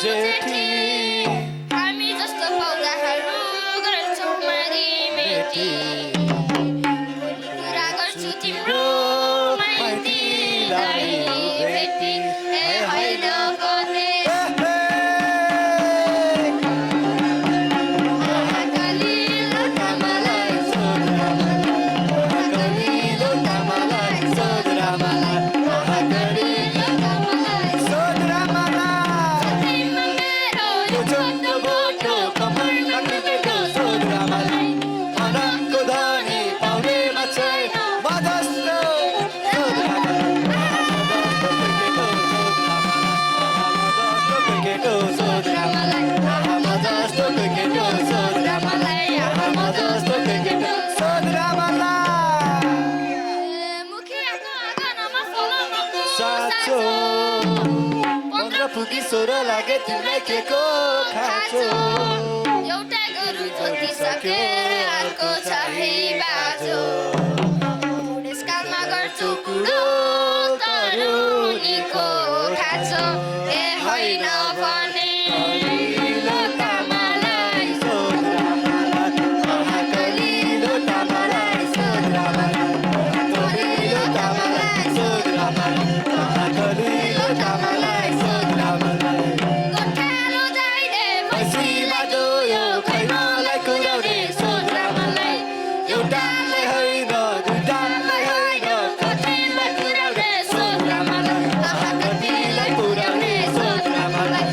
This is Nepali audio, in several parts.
जेठी हामी जस्तो पौधाहरू गर्छौँ मरिमेटी कुरा गर्छु तिम्रो माइतीलाई भेटी ए होइन भने कलिलो तामालाई कलिलो तामालाई कलिलो तामालाई सधैँमा मेरो यो छोटो बोटो कमरमा टिपेको सोद्रामालाई मनको धनी पाउनेमा छैन म जस्तो सोद्रामालाई म जस्तो केटो सोद्रामालाई म जस्तो केटो सोद्रामालाई मुखियाको आँगनमा फलामको साँचो 15 पुगी 16 लागे तिमीलाई के को खाँचो एउटा गोरु जोतिसके अर्को छ है बाजो बुढेसकालमा गर्छु कुरो तरुनीको खाँचो ए होइन भने कलिलो तामालाई सोद्रामालाई कलिलो तामालाई सोद्रामालाई कलिलो तामालाई सोद्रामालाई कलिलो तामालाई सोद्रामालाई गोठालो जाइदे मैसीमा गयो खै मलाई कुराउने सोद्रामालाई एउटालाई होइन दुईटालाई होइन कतिलाई कुराउने सोद्रामालाई कतिलाई पुर्याउने सोद्रामालाई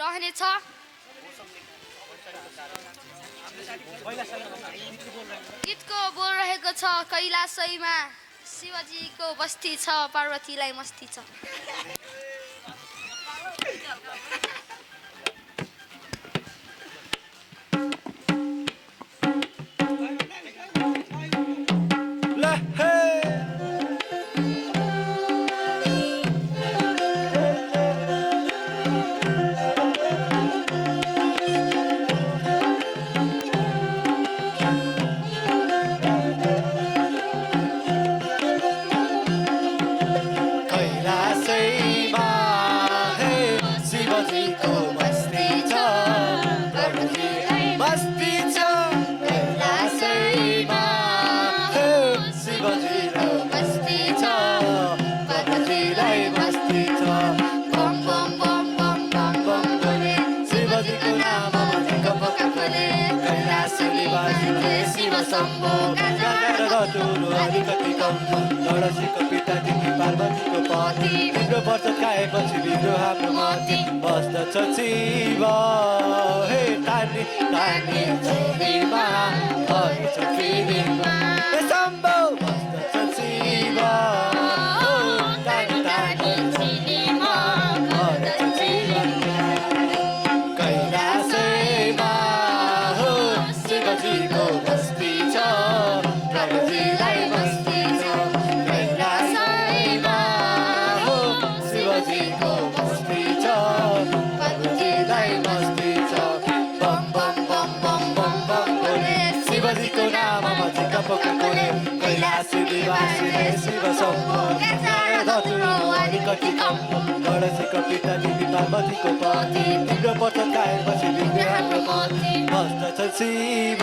रहनेछ। गीतको बोल रहेको छ कैलाशैमा शिवजीको बस्ती छ पार्वतीलाई मस्ती छ। ल हे कैलाशैमा हे शिवजीको बस्ती छ पार्वतीलाई मस्ती छ। कैलाशैमा हे शिवजीको बस्ती छ पार्वतीलाई मस्ती छ। Bomb bomb bomb bomb bomb bomb बोले शिवजीको नाममा ढुङ्गा फुले कैलाश निवासीले शिव शम्भो गाजा र धतुरो अलिकति कम लडसीको पिता तिमी पार्वतीको पति तिम्रो व्रत खाएपछि बिग्रो हाम्रो मति बस्दछ शिव हे तानी तानी झुलीमा भएछ फिलिङमा हे शम्भो बस्दछ शिव हो तानी तानी झुलीमा भएछ फिलिङमा। कैलाशैमा हो शिवजीको बस्ती छ पार्वतीलाई मस्ती छ। कैलाशैमा हो शिवजीको बस्ती छ पार्वतीलाई मस्ती छ। Bomb bomb bomb bomb bomb bomb बोले शिवजीको नाममा झिक्का पोका कोले कैलाश निवासीले शिव शम्भो गाजा र धतुरो अलिकति कम लडसीको पिता तिमी पार्वतीको पति तिम्रो व्रत खाएपछि बिग्रे हाम्रो मति बस्दछ शिव